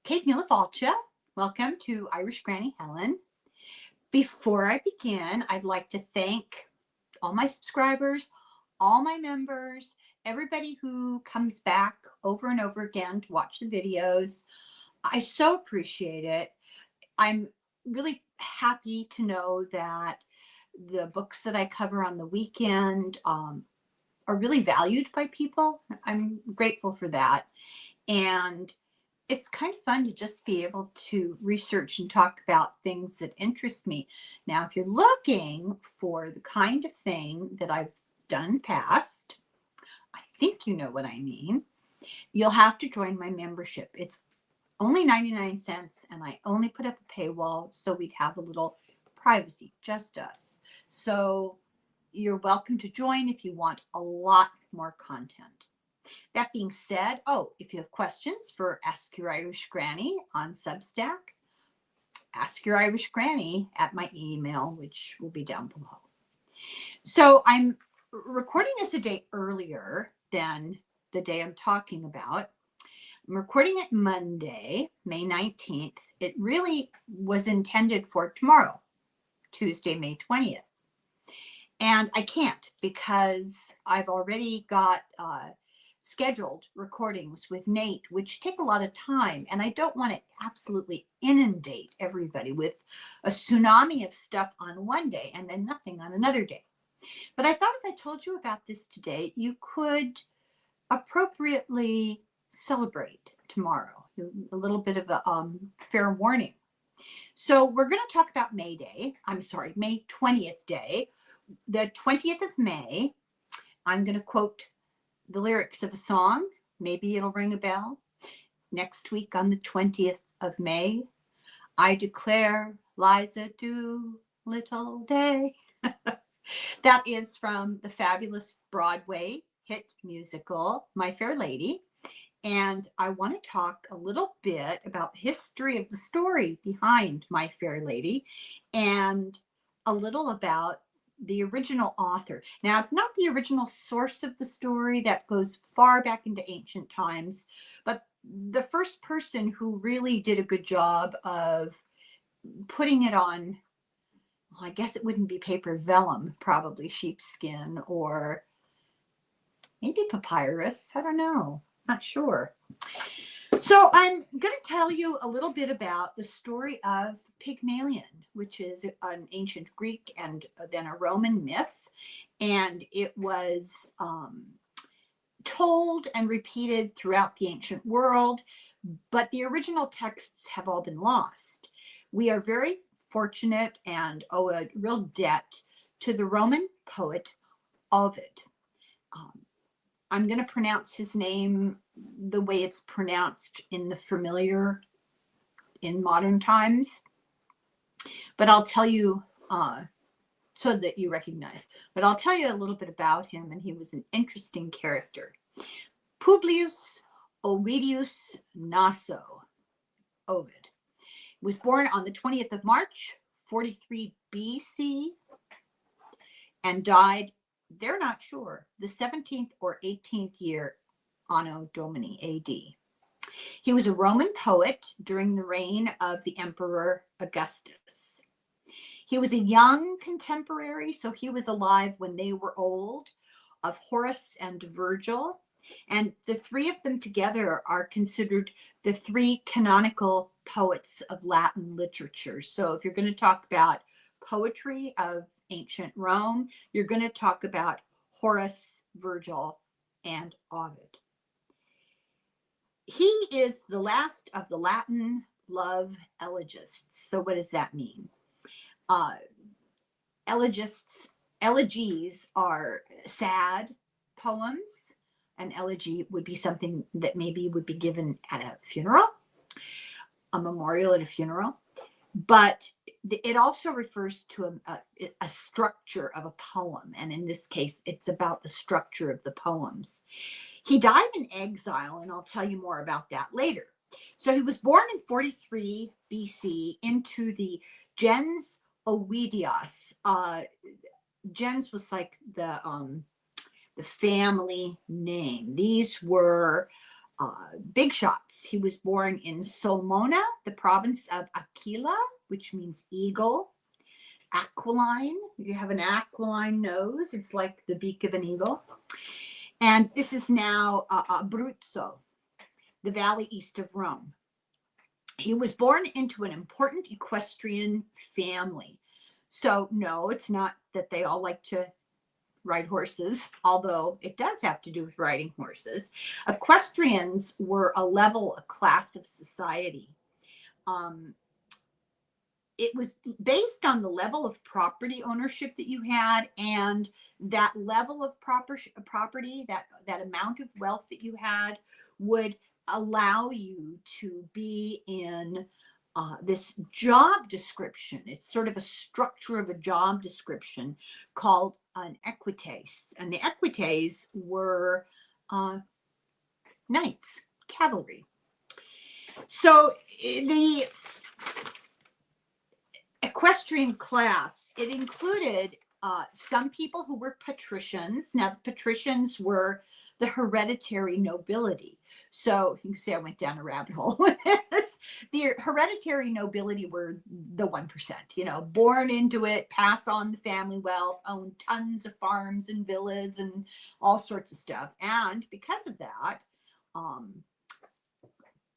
Kate Milifalcha. Welcome to Irish Granny Helen. Before I begin, I'd like to thank all my subscribers, all my members, everybody who comes back over and over again to watch the videos. I so appreciate it. I'm really happy to know that the books that I cover on the weekend are really valued by people. I'm grateful for that. And it's kind of fun to just be able to research and talk about things that interest me. Now, if you're looking for the kind of thing that I've done in the past, I think you know what I mean. You'll have to join my membership. It's only 99 cents, and I only put up a paywall so we'd have a little privacy, just us. So you're welcome to join if you want a lot more content. That being said, if you have questions for Ask Your Irish Granny on Substack, Ask Your Irish Granny at my email, which will be down below. So I'm recording this a day earlier than the day I'm talking about. I'm recording it Monday, May 19th. It really was intended for tomorrow, Tuesday, May 20th. And I can't because I've already got scheduled recordings with Nate, which take a lot of time. And I don't want to absolutely inundate everybody with a tsunami of stuff on one day and then nothing on another day. But I thought if I told you about this today, you could appropriately celebrate tomorrow. A little bit of a fair warning. So we're going to talk about May 20th day. The 20th of May, I'm going to quote the lyrics of a song. Maybe it'll ring a bell. Next week on the 20th of May, I declare Liza Doolittle Day. That is from the fabulous Broadway hit musical, My Fair Lady. And I want to talk a little bit about the history of the story behind My Fair Lady and a little about the original author. Now, it's not the original source of the story that goes far back into ancient times, but the first person who really did a good job of putting it on, well, I guess it wouldn't be paper, vellum, probably sheepskin or maybe papyrus. I don't know. Not sure. So I'm going to tell you a little bit about the story of Pygmalion, which is an ancient Greek and then a Roman myth. And it was told and repeated throughout the ancient world, but the original texts have all been lost. We are very fortunate and owe a real debt to the Roman poet Ovid. I'm going to pronounce his name the way it's pronounced in the familiar in modern times, but I'll tell you so that you recognize. But I'll tell you a little bit about him, and he was an interesting character. Publius Ovidius Naso, Ovid, was born on the 20th of March, 43 BC, and died, they're not sure, the 17th or 18th year Anno Domini AD. He was a Roman poet during the reign of the Emperor Augustus. He was a young contemporary, so he was alive when they were old, of Horace and Virgil. And the three of them together are considered the three canonical poets of Latin literature. So if you're going to talk about poetry of ancient Rome, you're going to talk about Horace, Virgil, and Ovid. He is the last of the Latin love elegists. So what does that mean? Elegies are sad poems. An elegy would be something that maybe would be given at a funeral, a memorial at a funeral. But it also refers to a structure of a poem. And in this case, it's about the structure of the poems. He died in exile, and I'll tell you more about that later. So he was born in 43 BC into the gens Ovidius. Gens was like the family name. These were big shots. He was born in Solmona, the province of Aquila, which means eagle. Aquiline, you have an aquiline nose. It's like the beak of an eagle. And this is now Abruzzo, the valley east of Rome. He was born into an important equestrian family. So no, it's not that they all like to ride horses, although it does have to do with riding horses. Equestrians were a class of society. It was based on the level of property ownership that you had, and that level of property, that amount of wealth that you had would allow you to be in this job description. It's sort of a structure of a job description called an equites. And the equites were knights, cavalry. So the equestrian class, it included some people who were patricians. Now, the patricians were the hereditary nobility. So you can say I went down a rabbit hole with this. The hereditary nobility were the 1%, born into it, pass on the family wealth, own tons of farms and villas and all sorts of stuff. And because of that,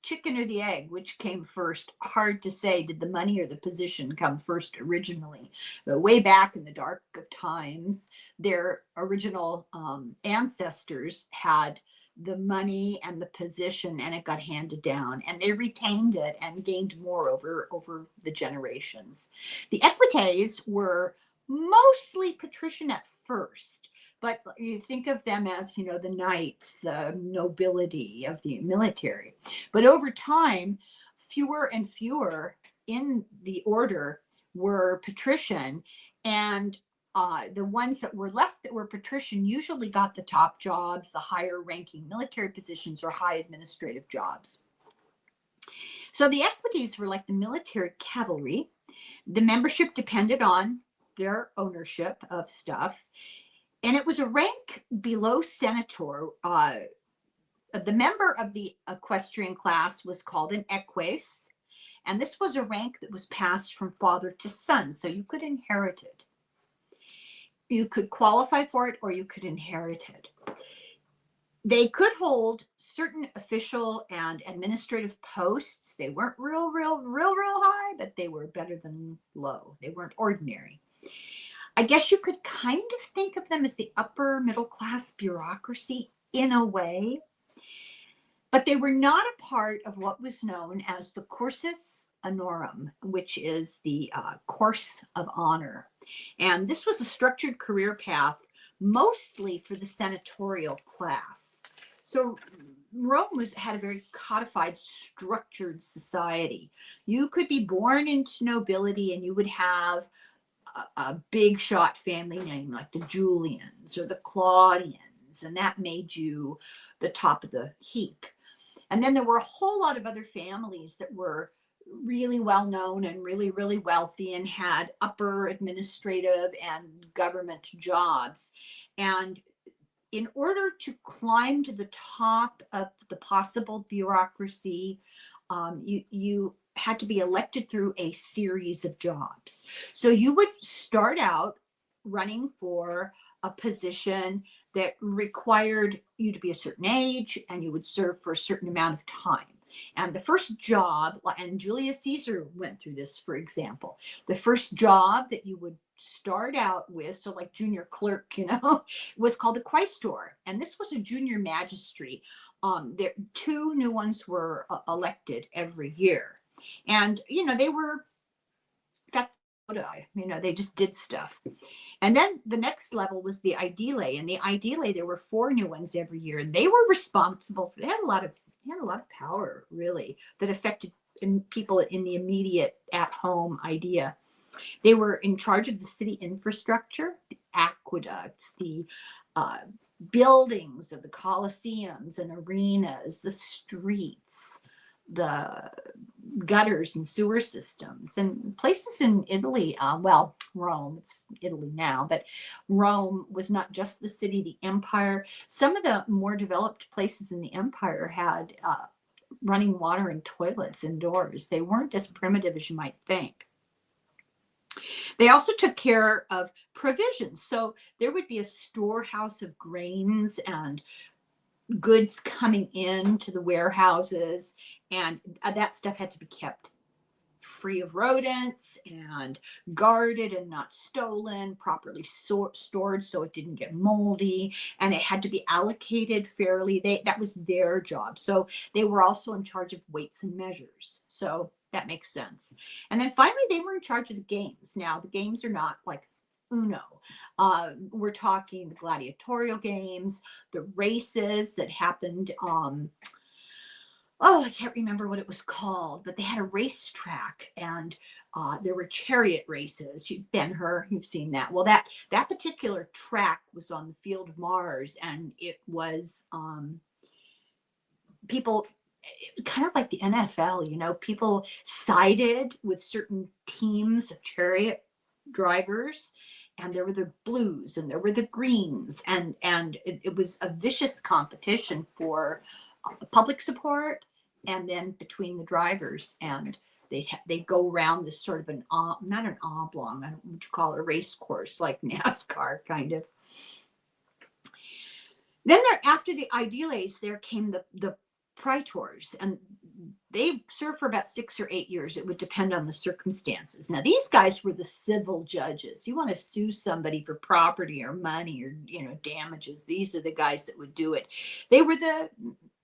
chicken or the egg, which came first? Hard to say. Did the money or the position come first originally? But way back in the dark of times, their original ancestors had the money and the position, and it got handed down, and they retained it and gained more over the generations. The equites were mostly patrician at first, but you think of them as, the knights, the nobility of the military. But over time, fewer and fewer in the order were patrician, and the ones that were left that were patrician usually got the top jobs, the higher ranking military positions or high administrative jobs. So the equites were like the military cavalry. The membership depended on their ownership of stuff. And it was a rank below senator. The member of the equestrian class was called an eques. And this was a rank that was passed from father to son. So you could inherit it. You could qualify for it or you could inherit it. They could hold certain official and administrative posts. They weren't real high, but they were better than low. They weren't ordinary. I guess you could kind of think of them as the upper middle class bureaucracy in a way, but they were not a part of what was known as the cursus honorum, which is the course of honor. And this was a structured career path mostly for the senatorial class. So Rome had a very codified, structured society. You could be born into nobility and you would have a big shot family name like the Julians or the Claudians, and that made you the top of the heap. And then there were a whole lot of other families that were really well known and really wealthy and had upper administrative and government jobs. And in order to climb to the top of the possible bureaucracy, you had to be elected through a series of jobs. So you would start out running for a position that required you to be a certain age, and you would serve for a certain amount of time. And the first job, and Julius Caesar went through this, for example, the first job that you would start out with, so like junior clerk, was called a quaestor. And this was a junior magistrate. There, 2 new ones were elected every year. And, they were, they just did stuff. And then the next level was the aedile. And the aedile, there were 4 new ones every year. And they were responsible for, they had a lot of power, really, that affected people in the immediate at-home idea. They were in charge of the city infrastructure, the aqueducts, the buildings of the coliseums and arenas, the streets, the gutters and sewer systems. And places in Italy, well, Rome, it's Italy now, but Rome was not just the city, the empire. Some of the more developed places in the empire had running water and toilets indoors. They weren't as primitive as you might think. They also took care of provisions. So there would be a storehouse of grains and goods coming into the warehouses, and that stuff had to be kept free of rodents and guarded and not stolen, properly stored so it didn't get moldy, and it had to be allocated fairly. That was their job. So they were also in charge of weights and measures. So that makes sense. And then finally, they were in charge of the games. Now, the games are not like Uno. We're talking the gladiatorial games, the races that happened. I can't remember what it was called, but they had a racetrack, and there were chariot races. Ben-Hur, you've seen that. Well, that particular track was on the field of Mars, and it was people, kind of like the NFL, people sided with certain teams of chariot drivers, and there were the blues and there were the greens, and it was a vicious competition for public support, and then between the drivers, and they'd go around this sort of not an oblong, I don't know what you call it, a race course like NASCAR kind of. Then after the Aediles, there came the praetors, and they served for about 6 or 8 years. It would depend on the circumstances. Now, these guys were the civil judges. You want to sue somebody for property or money or, damages. These are the guys that would do it. They were the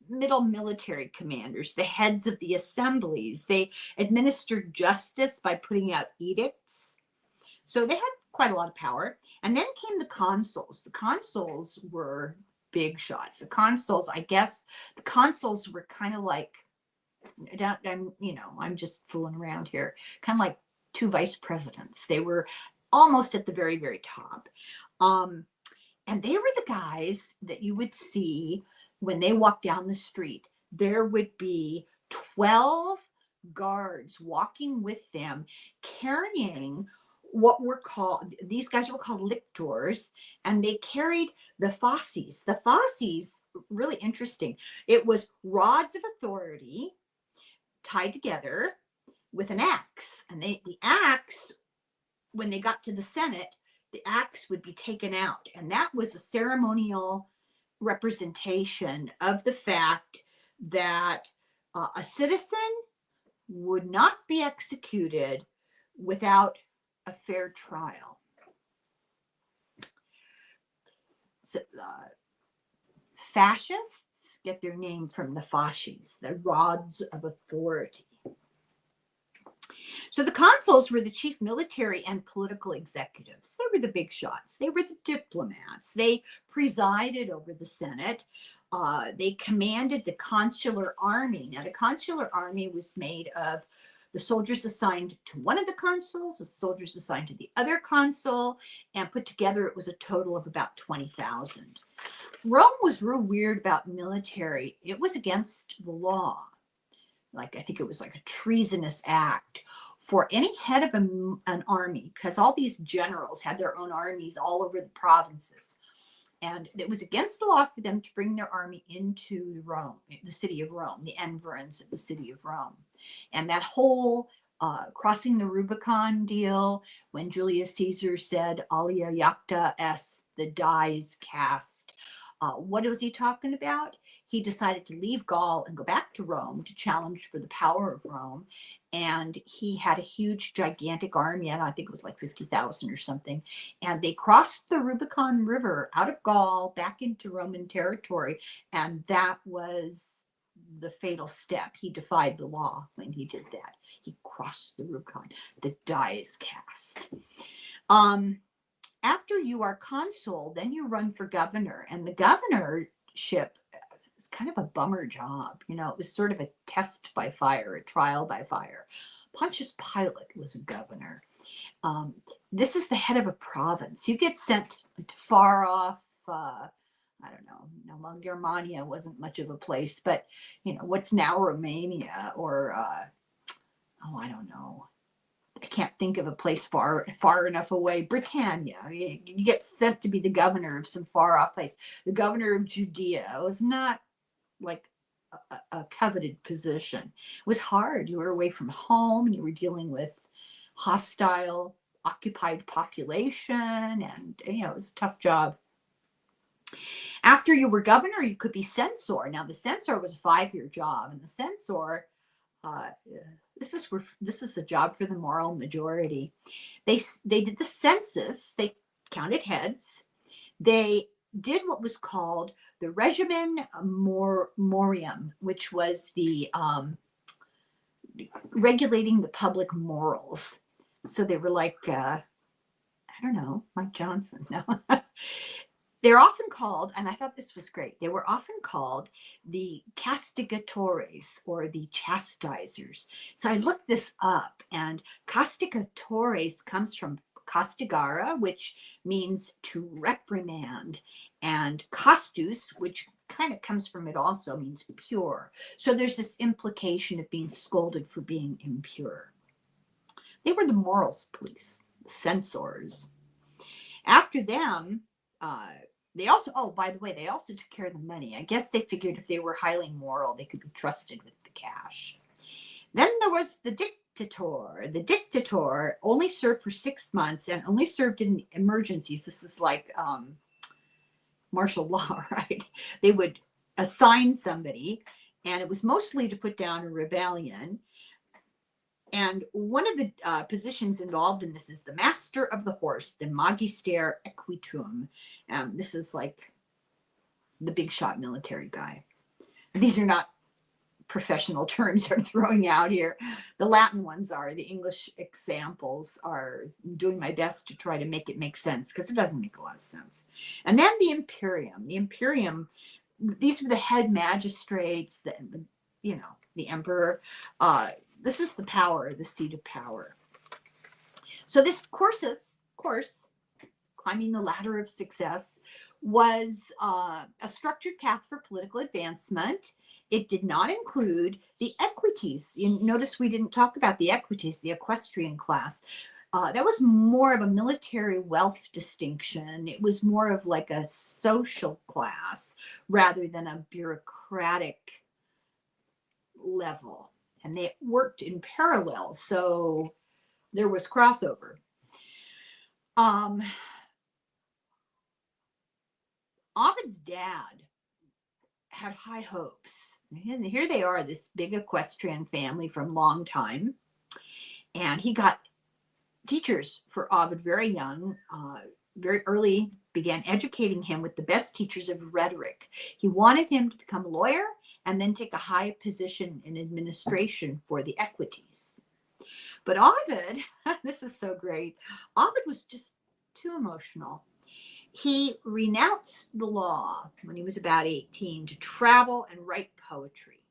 middle military commanders, the heads of the assemblies. They administered justice by putting out edicts. So they had quite a lot of power. And then came the consuls. The consuls were big shots. The consuls were kind of like, I'm just fooling around here, kind of like 2 vice presidents. They were almost at the very, very top. And they were the guys that you would see when they walked down the street. There would be 12 guards walking with them, carrying these guys were called lictors, and they carried the fasces. The fasces, really interesting. It was rods of authority tied together with an axe. And the axe, when they got to the Senate, the axe would be taken out. And that was a ceremonial representation of the fact that a citizen would not be executed without a fair trial. So, fascists get their name from the fasces, the rods of authority. So the consuls were the chief military and political executives. They were the big shots. They were the diplomats. They presided over the Senate. They commanded the consular army. Now, the consular army was made of the soldiers assigned to one of the consuls, the soldiers assigned to the other consul, and put together it was a total of about 20,000. Rome was real weird about military. It was against the law. I think it was like a treasonous act for any head of an army, because all these generals had their own armies all over the provinces. And it was against the law for them to bring their army into Rome, the city of Rome, the environs of the city of Rome. And that whole crossing the Rubicon deal, when Julius Caesar said, alia jacta est, the die is cast. What was he talking about? He decided to leave Gaul and go back to Rome to challenge for the power of Rome. And he had a huge, gigantic army, and I think it was like 50,000 or something. And they crossed the Rubicon River out of Gaul back into Roman territory. And that was the fatal step. He defied the law when he did that. He crossed the Rubicon. The die is cast. After you are consul, then you run for governor. And the governorship is kind of a bummer job. It was sort of a test by fire, a trial by fire. Pontius Pilate was a governor. This is the head of a province. You get sent to far off, I don't know, well, Germania wasn't much of a place, but, what's now Romania, or oh, I don't know. I can't think of a place far enough away. Britannia. You get sent to be the governor of some far off place. The governor of Judea. It was not like a coveted position. It was hard. You were away from home and you were dealing with hostile, occupied population, and it was a tough job. After you were governor, you could be censor. Now, the censor was a 5-year job, and the censor, this is a job for the moral majority. They did the census. They counted heads. They did what was called the regimen morium, which was the regulating the public morals. So they were like, I don't know, Mike Johnson. No. They're often called, and I thought this was great, they were often called the castigatores, or the chastisers. So I looked this up, and castigatores comes from castigare, which means to reprimand, and castus, which kind of comes from it also, means pure. So there's this implication of being scolded for being impure. They were the morals police, the censors. After them, they also, oh, by the way, they also took care of the money. I guess they figured if they were highly moral, they could be trusted with the cash. Then there was the dictator. The dictator only served for 6 months and only served in emergencies. This is like martial law, right? They would assign somebody, and it was mostly to put down a rebellion. And one of the positions involved in this is the master of the horse, the magister equitum. This is like the big shot military guy. These are not professional terms I'm throwing out here. The Latin ones are. The English examples are doing my best to try to make it make sense, because it doesn't make a lot of sense. And then the imperium. The imperium, these were the head magistrates, the emperor. This is the power, the seat of power. So this course, climbing the ladder of success, was a structured path for political advancement. It did not include the equites. You notice we didn't talk about the equites, the equestrian class. That was more of a military wealth distinction. It was more of like a social class rather than a bureaucratic level. And they worked in parallel, so there was crossover. Ovid's dad had high hopes. And here they are, this big equestrian family from long time. And he got teachers for Ovid very young, very early, began educating him with the best teachers of rhetoric. He wanted him to become a lawyer and then take a high position in administration for the equites. But Ovid, this is so great, Ovid was just too emotional. He renounced the law when he was about 18 to travel and write poetry.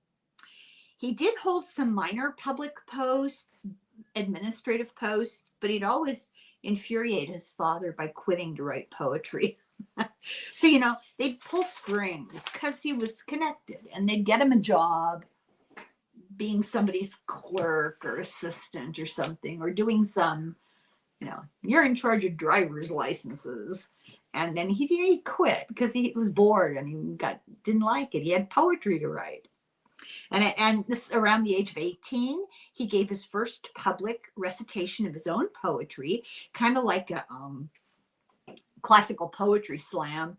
He did hold some minor public posts, administrative posts, but he'd always infuriate his father by quitting to write poetry. So, they'd pull strings because he was connected, and they'd get him a job being somebody's clerk or assistant or something, or doing some, you're in charge of driver's licenses. And then he quit because he was bored and he didn't like it. He had poetry to write. And this around the age of 18, he gave his first public recitation of his own poetry, kind of like a classical poetry slam.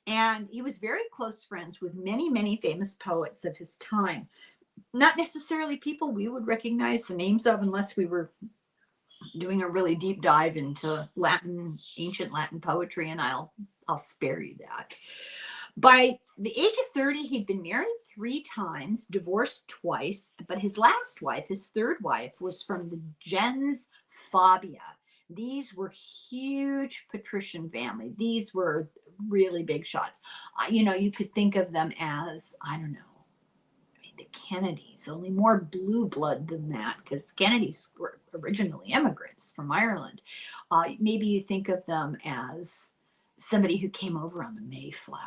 And he was very close friends with many, many famous poets of his time. Not necessarily people we would recognize the names of unless we were doing a really deep dive into ancient Latin poetry, and I'll spare you that. By the age of 30, he'd been married 3 times, divorced twice, but his last wife, his third wife, was from the gens Fabia. These were huge patrician family. These were really big shots. You could think of them as, the Kennedys, only more blue blood than that, because the Kennedys were originally immigrants from Ireland. Maybe you think of them as somebody who came over on the Mayflower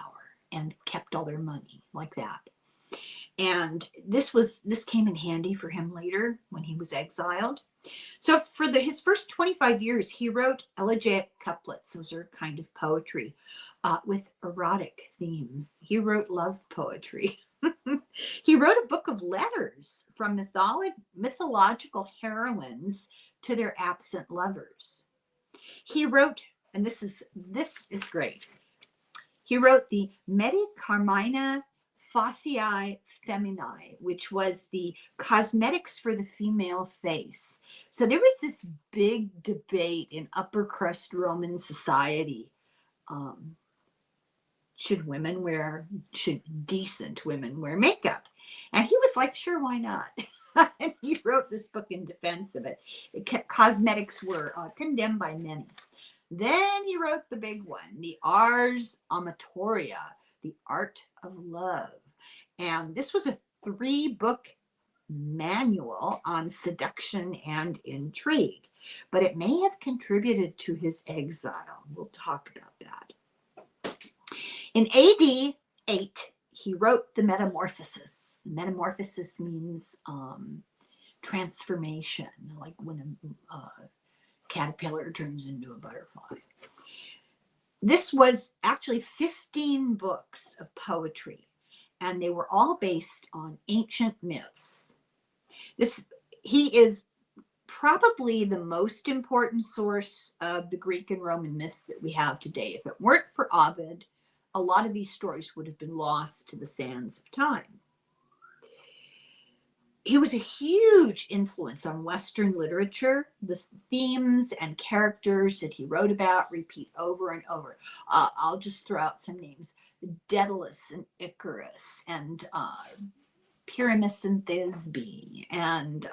and kept all their money, like that. And this came in handy for him later when he was exiled. So for his first 25 years, he wrote elegiac couplets. Those are kind of poetry with erotic themes. He wrote love poetry. He wrote a book of letters from mythological heroines to their absent lovers. He wrote, and this is great. He wrote the Medi Carmina Faciae Feminae, which was the cosmetics for the female face. So there was this big debate in upper crust Roman society. Should decent women wear makeup? And he was like, sure, why not? And he wrote this book in defense of it. Cosmetics were condemned by many. Then he wrote the big one, the Ars Amatoria, the Art of Love. And this was a 3-book manual on seduction and intrigue, but it may have contributed to his exile. We'll talk about that. In AD 8, he wrote the Metamorphosis. Metamorphosis means transformation, like when a caterpillar turns into a butterfly. This was actually 15 books of poetry, and they were all based on ancient myths. He is probably the most important source of the Greek and Roman myths that we have today. If it weren't for Ovid, a lot of these stories would have been lost to the sands of time. He was a huge influence on Western literature. The themes and characters that he wrote about repeat over and over. I'll just throw out some names. Daedalus and Icarus, and Pyramus and Thisbe, and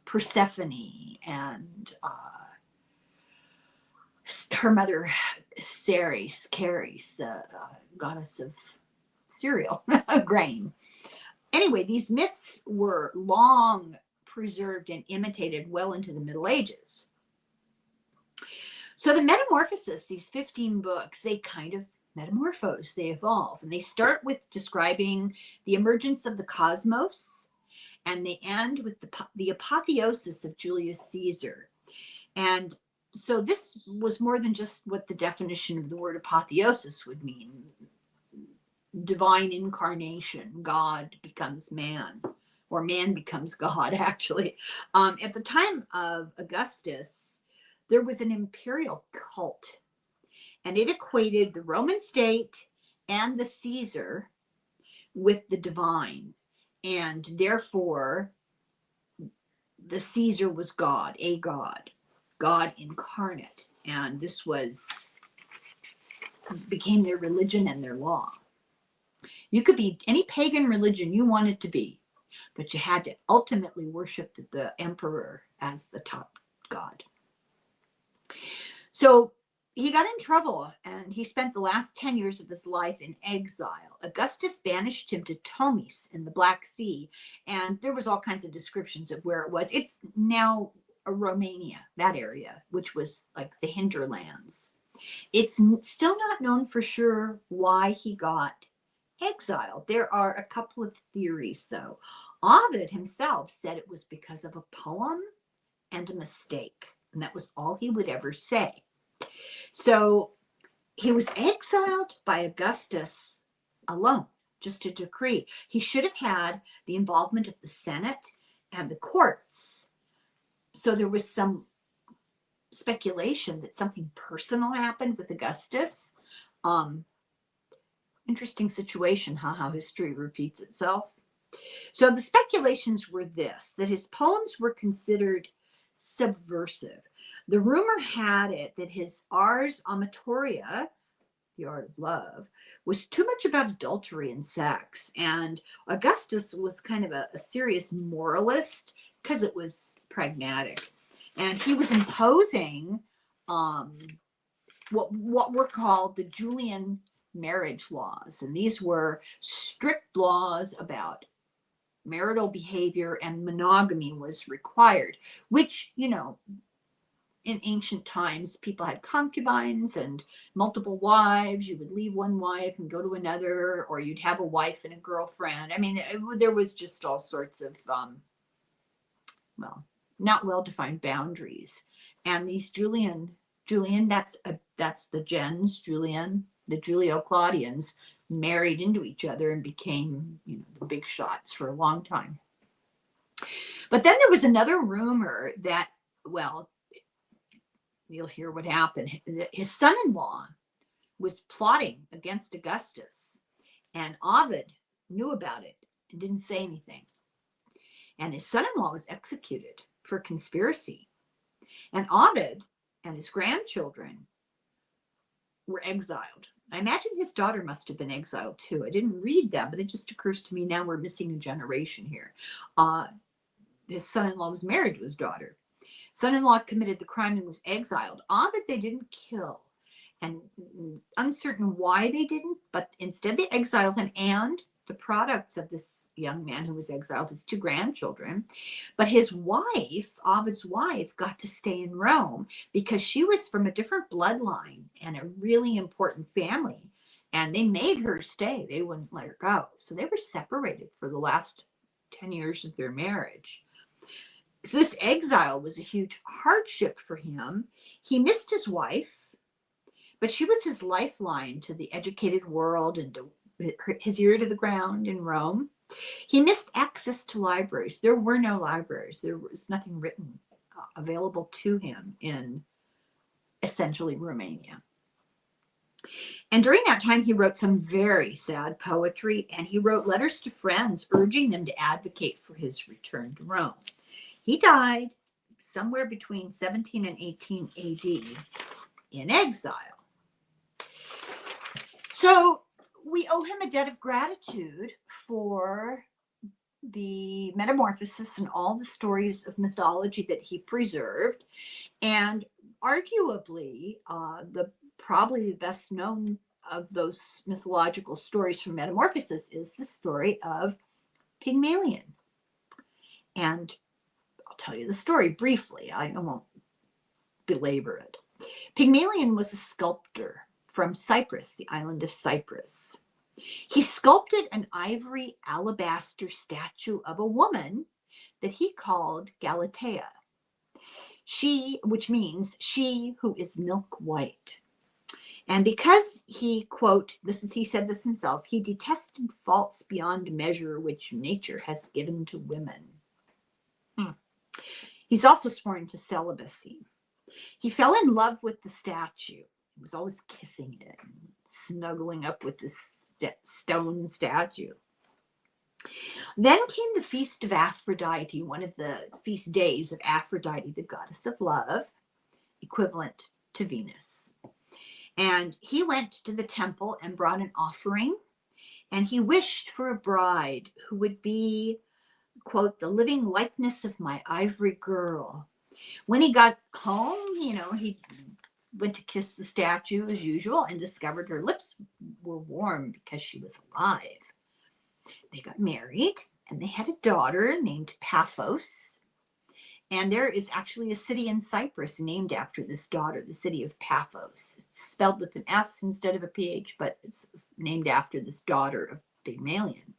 Persephone, and her mother Ceres, the goddess of cereal, grain. Anyway, these myths were long preserved and imitated well into the Middle Ages. So the Metamorphosis, these 15 books, they kind of metamorphose, they evolve. And they start with describing the emergence of the cosmos, and they end with the apotheosis of Julius Caesar. And so this was more than just what the definition of the word apotheosis would mean. Divine incarnation, God becomes man, or man becomes God, actually. At the time of Augustus, there was an imperial cult, and it equated the Roman state and the Caesar with the divine, and therefore the Caesar was God, a God incarnate, and this became their religion and their law. You could be any pagan religion you wanted to be, but you had to ultimately worship the emperor as the top god. So he got in trouble, and he spent the last 10 years of his life in exile. Augustus banished him to Tomis in the Black Sea, and there was all kinds of descriptions of where it was. It's now Romania, that area, which was like the hinterlands. It's still not known for sure why he got exiled. There are a couple of theories, though. Ovid himself said it was because of a poem and a mistake, and that was all he would ever say. So he was exiled by Augustus alone, just a decree. He should have had the involvement of the Senate and the courts. So there was some speculation that something personal happened with Augustus. Interesting situation, how history repeats itself. So the speculations were that his poems were considered subversive. The rumor had it that his Ars Amatoria, the art of love, was too much about adultery and sex. And Augustus was kind of a serious moralist because it was pragmatic. And he was imposing what were called the Julian marriage laws. And these were strict laws about marital behavior, and monogamy was required, which, in ancient times, people had concubines and multiple wives. You would leave one wife and go to another, or you'd have a wife and a girlfriend. I mean, there was just all sorts of, well, not well-defined boundaries. And these Julian, that's the gens, Julian, the Julio-Claudians married into each other and became, the big shots for a long time. But then there was another rumor that, well, you'll hear what happened. His son-in-law was plotting against Augustus, and Ovid knew about it and didn't say anything. And his son-in-law was executed for conspiracy. And Ovid and his grandchildren were exiled. I imagine his daughter must have been exiled too. I didn't read that, but it just occurs to me now we're missing a generation here. His son-in-law was married to his daughter. Son-in-law committed the crime and was exiled. Ovid they didn't kill. And uncertain why they didn't, but instead they exiled him and the products of this young man who was exiled, his 2 grandchildren. But his wife, Ovid's wife, got to stay in Rome because she was from a different bloodline and a really important family. And they made her stay. They wouldn't let her go. So they were separated for the last 10 years of their marriage. This exile was a huge hardship for him. He missed his wife, but she was his lifeline to the educated world and to his ear to the ground in Rome. He missed access to libraries. There were no libraries. There was nothing written available to him in essentially Romania. And during that time, he wrote some very sad poetry, and he wrote letters to friends urging them to advocate for his return to Rome. He died somewhere between 17 and 18 AD in exile. So we owe him a debt of gratitude for the metamorphosis and all the stories of mythology that he preserved. And arguably, probably the best known of those mythological stories from Metamorphosis is the story of Pygmalion. And I'll tell you the story briefly. I won't belabor it. Pygmalion was a sculptor from Cyprus, the island of Cyprus. He sculpted an ivory alabaster statue of a woman that he called Galatea, which means she who is milk white. And because he, quote, he said this himself, he detested faults beyond measure which nature has given to women. He's also sworn to celibacy. He fell in love with the statue. He was always kissing it and snuggling up with this stone statue. Then came the Feast of Aphrodite, one of the feast days of Aphrodite, the goddess of love, equivalent to Venus. And he went to the temple and brought an offering, and he wished for a bride who would be, quote, the living likeness of my ivory girl. When he got home, he went to kiss the statue as usual and discovered her lips were warm because she was alive. They got married and they had a daughter named Paphos. And there is actually a city in Cyprus named after this daughter, the city of Paphos. It's spelled with an F instead of a PH, but it's named after this daughter of Pygmalion.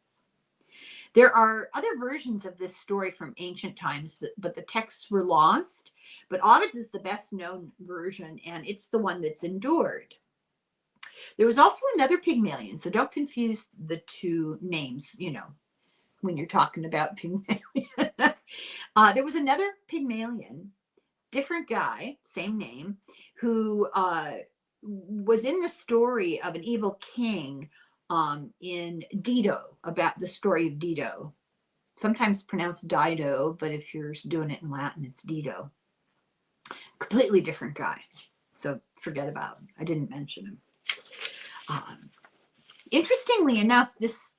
There are other versions of this story from ancient times, but the texts were lost. But Ovid's is the best known version, and it's the one that's endured. There was also another Pygmalion, so don't confuse the two names, when you're talking about Pygmalion. There was another Pygmalion, different guy, same name, who was in the story of an evil king in Dido, about the story of Dido. Sometimes pronounced Dido, but if you're doing it in Latin, it's Dido. Completely different guy. So forget about him. I didn't mention him. Interestingly enough, this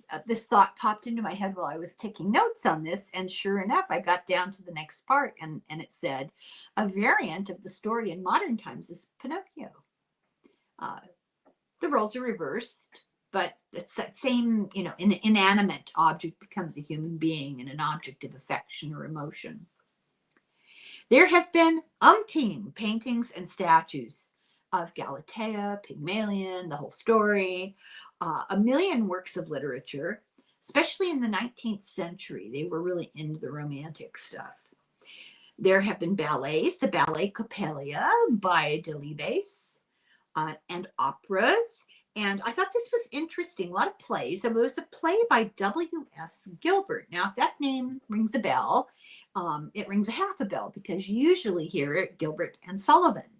thought popped into my head while I was taking notes on this, and sure enough, I got down to the next part, and it said, a variant of the story in modern times is Pinocchio. The roles are reversed, but it's that same, an inanimate object becomes a human being and an object of affection or emotion. There have been umpteen paintings and statues of Galatea, Pygmalion, the whole story, a million works of literature, especially in the 19th century. They were really into the romantic stuff. There have been ballets, the ballet Coppelia by Delibes, and operas. And I thought this was interesting. A lot of plays. There was a play by W.S. Gilbert. Now, if that name rings a bell, it rings a half a bell, because you usually hear it Gilbert and Sullivan.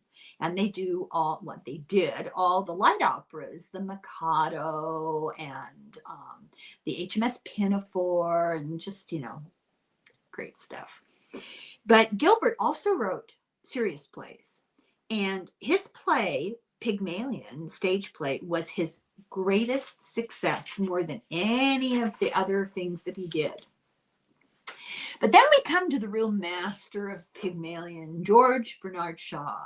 And they do all what they did, all the light operas, the Mikado and the HMS Pinafore, and just, great stuff. But Gilbert also wrote serious plays. And his play, Pygmalion, stage play, was his greatest success, more than any of the other things that he did. But then we come to the real master of Pygmalion, George Bernard Shaw,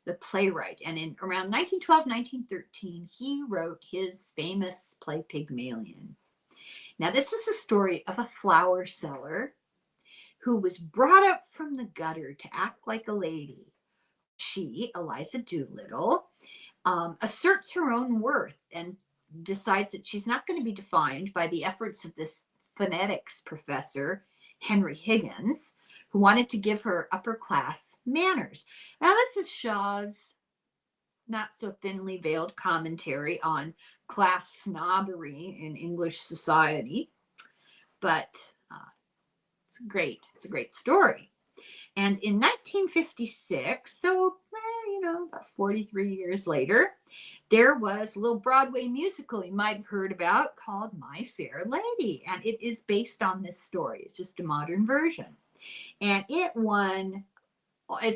the playwright. And in around 1912, 1913, he wrote his famous play Pygmalion. Now, this is the story of a flower seller who was brought up from the gutter to act like a lady. She, Eliza Doolittle, asserts her own worth and decides that she's not going to be defined by the efforts of this phonetics professor, Henry Higgins, who wanted to give her upper class manners. Now, this is Shaw's not so thinly veiled commentary on class snobbery in English society, but it's great. It's a great story. And in 1956, so, about 43 years later, there was a little Broadway musical you might have heard about called My Fair Lady. And it is based on this story. It's just a modern version. And it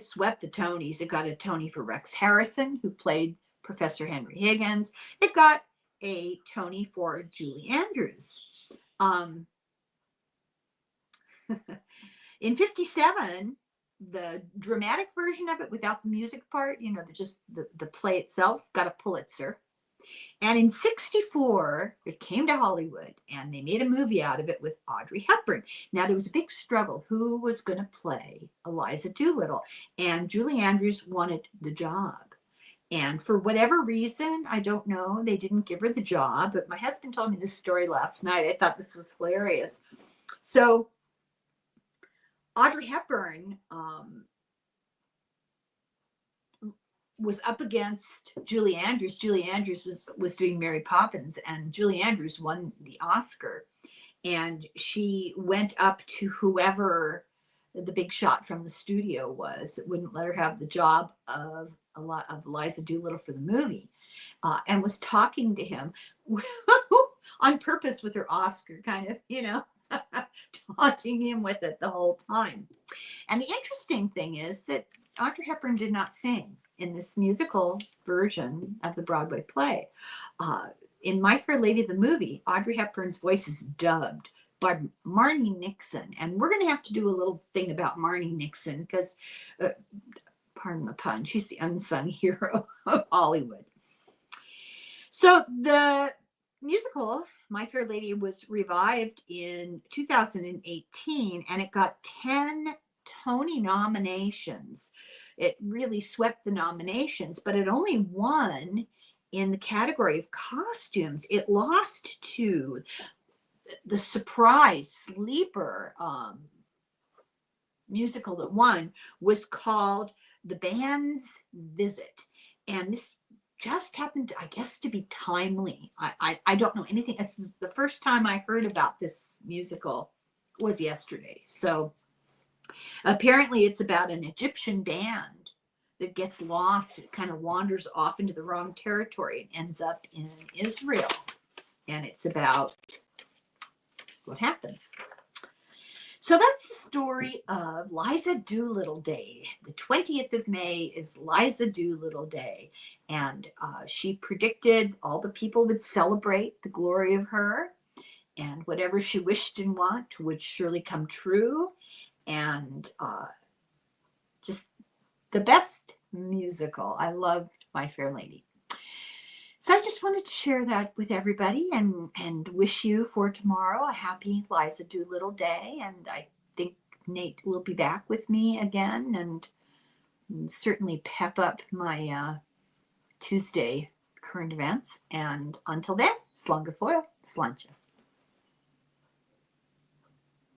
swept the Tonys. It got a Tony for Rex Harrison, who played Professor Henry Higgins. It got a Tony for Julie Andrews. In 57, the dramatic version of it without the music part, just the play itself, got a Pulitzer. And in 64, it came to Hollywood, and they made a movie out of it with Audrey Hepburn. Now, there was a big struggle. Who was going to play Eliza Doolittle? And Julie Andrews wanted the job. And for whatever reason, I don't know, they didn't give her the job. But my husband told me this story last night. I thought this was hilarious. So Audrey Hepburn was up against Julie Andrews. Julie Andrews was doing Mary Poppins, and Julie Andrews won the Oscar. And she went up to whoever the big shot from the studio was, wouldn't let her have the job of Eliza Doolittle for the movie, and was talking to him on purpose with her Oscar, kind of, taunting him with it the whole time. And the interesting thing is that Audrey Hepburn did not sing in this musical version of the Broadway play. In My Fair Lady, the movie, Audrey Hepburn's voice is dubbed by Marnie Nixon. And we're going to have to do a little thing about Marnie Nixon because, pardon the pun, she's the unsung hero of Hollywood. So the musical My Fair Lady was revived in 2018, and it got 10 Tony nominations. It really swept the nominations, but it only won in the category of costumes. It lost to the surprise sleeper musical that won was called The Band's Visit. And this just happened, I guess, to be timely. I don't know anything. This is the first time I heard about this musical was yesterday. So apparently it's about an Egyptian band that gets lost. It kind of wanders off into the wrong territory and ends up in Israel. And it's about what happens. So that's the story of Liza Doolittle Day. The 20th of May is Liza Doolittle Day. And she predicted all the people would celebrate the glory of her. And whatever she wished and want would surely come true. And just the best musical. I loved My Fair Lady. So I just wanted to share that with everybody and wish you for tomorrow a happy Liza Doolittle Day. And I think Nate will be back with me again and certainly pep up my Tuesday current events. And until then, slán go fóill, sláinte.